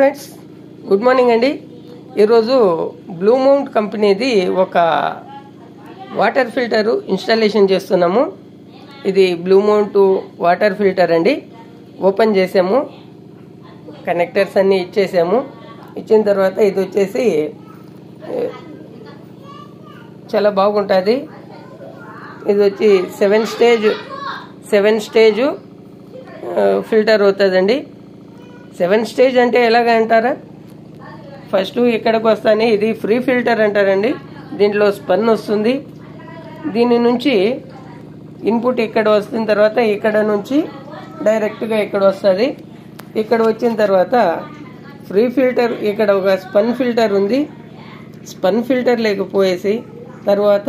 Friends, good morning అండి. ఈరోజు blue mount కంపెనీది ఒక వాటర్ ఫిల్టరు ఇన్స్టాలేషన్ చేస్తున్నాము. ఇది బ్లూ మౌంట్ వాటర్ ఫిల్టర్ అండి. ఓపెన్ చేసాము, కనెక్టర్స్ అన్నీ ఇచ్చేసాము. ఇచ్చిన తర్వాత ఇది వచ్చేసి చాలా బాగుంటుంది. ఇది వచ్చి సెవెన్ స్టేజ్ ఫిల్టర్ అవుతుందండి. 7 స్టేజ్ అంటే ఎలాగ అంటారా? ఫస్ట్ ఇక్కడికి వస్తానే ఇది ఫ్రీ ఫిల్టర్ అంటారండి. దీంట్లో స్పన్ వస్తుంది. దీని నుంచి ఇన్పుట్ ఇక్కడ వస్తున్న తర్వాత ఇక్కడ నుంచి డైరెక్ట్గా ఇక్కడ వస్తుంది. ఇక్కడ వచ్చిన తర్వాత ఫ్రీ ఫిల్టర్, ఇక్కడ ఒక స్పన్ ఫిల్టర్ ఉంది. స్పన్ ఫిల్టర్ లేకపోయేసి తర్వాత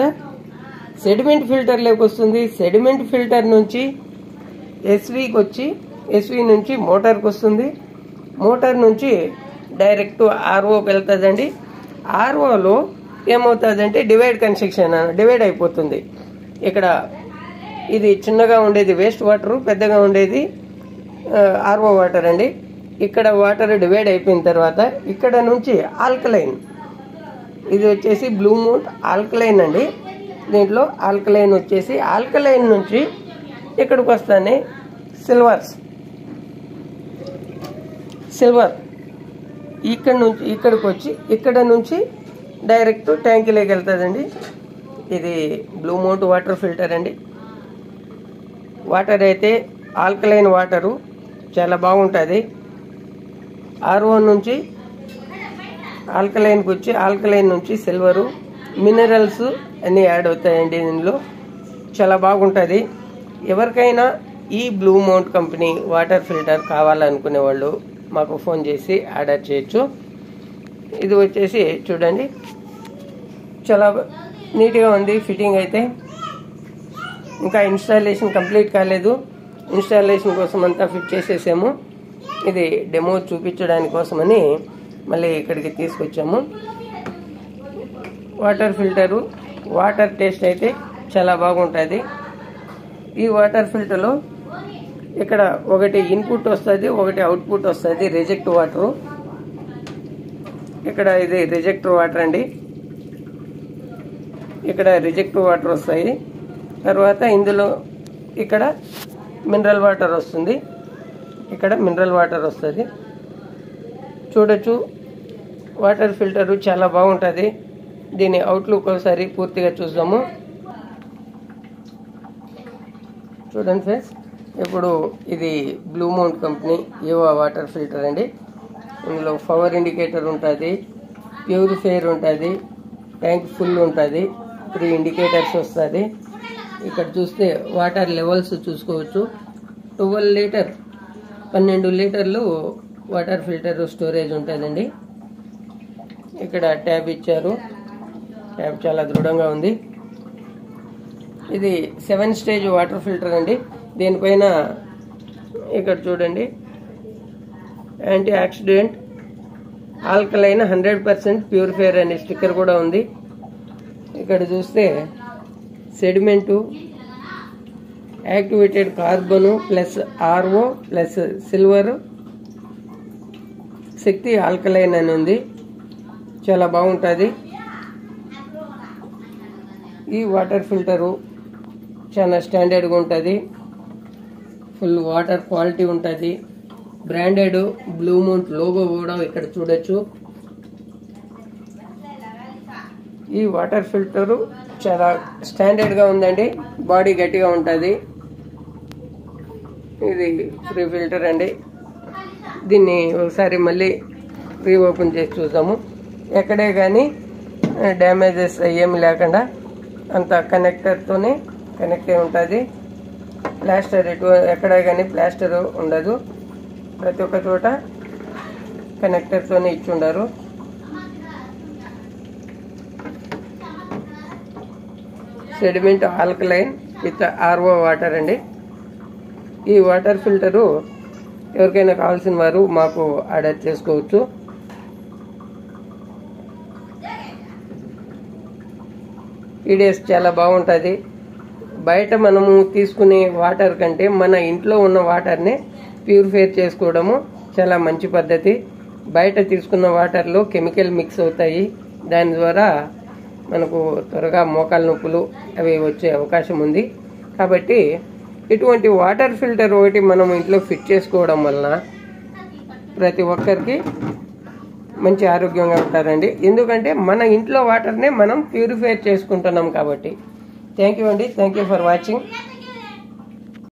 సెడిమెంట్ ఫిల్టర్ లేకొస్తుంది. సెడిమెంట్ ఫిల్టర్ నుంచి ఎస్వీకి వచ్చి ఎస్వీ నుంచి మోటార్కి వస్తుంది. మోటార్ నుంచి డైరెక్ట్ ఆర్ఓకి వెళ్తుందండి. ఆర్ఓలో ఏమవుతుందంటే డివైడ్ అయిపోతుంది. ఇక్కడ ఇది చిన్నగా ఉండేది వేస్ట్ వాటర్, పెద్దగా ఉండేది ఆర్ఓ వాటర్ అండి. ఇక్కడ వాటర్ డివైడ్ అయిపోయిన తర్వాత ఇక్కడ నుంచి ఆల్కలైన్, ఇది వచ్చేసి బ్లూ మౌంట్ ఆల్కలైన్ అండి. దీంట్లో ఆల్కలైన్ వచ్చేసి ఆల్కలైన్ నుంచి ఇక్కడికి వస్తానే సిల్వర్ ఇక్కడ నుంచి ఇక్కడికి వచ్చి ఇక్కడ నుంచి డైరెక్ట్ ట్యాంకీలోకి వెళ్తుందండి. ఇది బ్లూ మౌంట్ వాటర్ ఫిల్టర్ అండి. వాటర్ అయితే ఆల్కలైన్ వాటరు చాలా బాగుంటుంది. ఆర్ఓ నుంచి ఆల్కలైన్కి వచ్చి ఆల్కలైన్ నుంచి సిల్వరు, మినరల్స్ అన్నీ యాడ్ అవుతాయండి. దీనిలో చాలా బాగుంటుంది. ఎవరికైనా ఈ blue mount company water filter కావాలనుకునే వాళ్ళు మాకు ఫోన్ చేసి ఆర్డర్ చేయొచ్చు. ఇది వచ్చేసి చూడండి, చాలా నీట్గా ఉంది ఫిట్టింగ్ అయితే. ఇంకా ఇన్స్టాలేషన్ కంప్లీట్ కాలేదు. ఇన్స్టాలేషన్ కోసం అంతా ఫిట్ చేసేసాము. ఇది డెమో చూపించడానికి కోసమని మళ్ళీ ఇక్కడికి తీసుకొచ్చాము. వాటర్ ఫిల్టరు వాటర్ టేస్ట్ అయితే చాలా బాగుంటుంది. ఈ వాటర్ ఫిల్టర్లో ఇక్కడ ఒకటి ఇన్పుట్ వస్తుంది, ఒకటి అవుట్పుట్ వస్తుంది. రిజెక్ట్ వాటరు, ఇక్కడ ఇది రిజెక్ట్ వాటర్ అండి. ఇక్కడ రిజెక్ట్ వాటర్ వస్తాయి. తర్వాత ఇందులో ఇక్కడ మినరల్ వాటర్ వస్తుంది. ఇక్కడ మినరల్ వాటర్ వస్తుంది. చూడొచ్చు, వాటర్ ఫిల్టరు చాలా బాగుంటుంది. దీని అవుట్లుక్ ఒకసారి పూర్తిగా చూద్దాము. చూడండి ఫ్రెండ్స్, ఇప్పుడు ఇది బ్లూ మౌంట్ కంపెనీ ఏవో వాటర్ ఫిల్టర్ అండి. ఇందులో పవర్ ఇండికేటర్ ఉంటుంది, ప్యూరిఫైయర్ ఉంటుంది, ట్యాంక్ ఫుల్ ఉంటుంది, 3 ఇండికేటర్స్ వస్తుంది. ఇక్కడ చూస్తే వాటర్ లెవెల్స్ చూసుకోవచ్చు. 12 లీటర్లు వాటర్ ఫిల్టర్ స్టోరేజ్ ఉంటుందండి. ఇక్కడ ట్యాబ్ ఇచ్చారు. ట్యాబ్ చాలా దృఢంగా ఉంది. ఇది 7 స్టేజ్ వాటర్ ఫిల్టర్ అండి. దీనిపైన ఇక్కడ చూడండి, యాంటీ ఆక్సిడెంట్ ఆల్కలైన్ 100% ప్యూరిఫైయర్ అనే స్టిక్కర్ కూడా ఉంది. ఇక్కడ చూస్తే sediment, activated carbon plus RO plus silver, Shakti alkaline అని ఉంది. చాలా బాగుంటుంది. ఈ వాటర్ ఫిల్టరు చాలా స్టాండర్డ్గా ఉంటుంది. ఫుల్ వాటర్ క్వాలిటీ ఉంటుంది. బ్రాండెడ్ బ్లూ మౌంట్ లోగో కూడా ఇక్కడ చూడొచ్చు. ఈ వాటర్ ఫిల్టరు చాలా స్టాండర్డ్గా ఉందండి. బాడీ గట్టిగా ఉంటుంది. ఇది ఫ్రీ ఫిల్టర్ అండి. దీన్ని ఒకసారి మళ్ళీ రీఓపెన్ చేసి చూద్దాము. ఎక్కడే కానీ డ్యామేజెస్ ఏమి లేకుండా అంత కనెక్టర్తోనే కనెక్ట్ అయి ఉంటుంది. ప్లాస్టర్ ఎక్కడ కానీ ప్లాస్టర్ ఉండదు. ప్రతి ఒక్క చోట కనెక్టర్తోనే ఇచ్చి ఉండరు. Sediment alkaline with RO water అండి. ఈ వాటర్ ఫిల్టరు ఎవరికైనా కావాల్సిన వారు మాకు ఆర్డర్ చేసుకోవచ్చు. ఈడిఎస్ చాలా బాగుంటుంది. బయట మనము తీసుకునే వాటర్ కంటే మన ఇంట్లో ఉన్న వాటర్ని ప్యూరిఫై చేసుకోవడము చాలా మంచి పద్ధతి. బయట తీసుకున్న వాటర్లో కెమికల్ మిక్స్ అవుతాయి. దాని ద్వారా మనకు త్వరగా మోకాలు నొప్పులు అవి వచ్చే అవకాశం ఉంది. కాబట్టి ఇటువంటి వాటర్ ఫిల్టర్ ఒకటి మనం ఇంట్లో ఫిట్ చేసుకోవడం వలన ప్రతి ఒక్కరికి మంచి ఆరోగ్యంగా ఉంటారండి. ఎందుకంటే మన ఇంట్లో వాటర్నే మనం ప్యూరిఫై చేసుకుంటున్నాం కాబట్టి. థ్యాంక్ యూ అండి. Thank you for watching.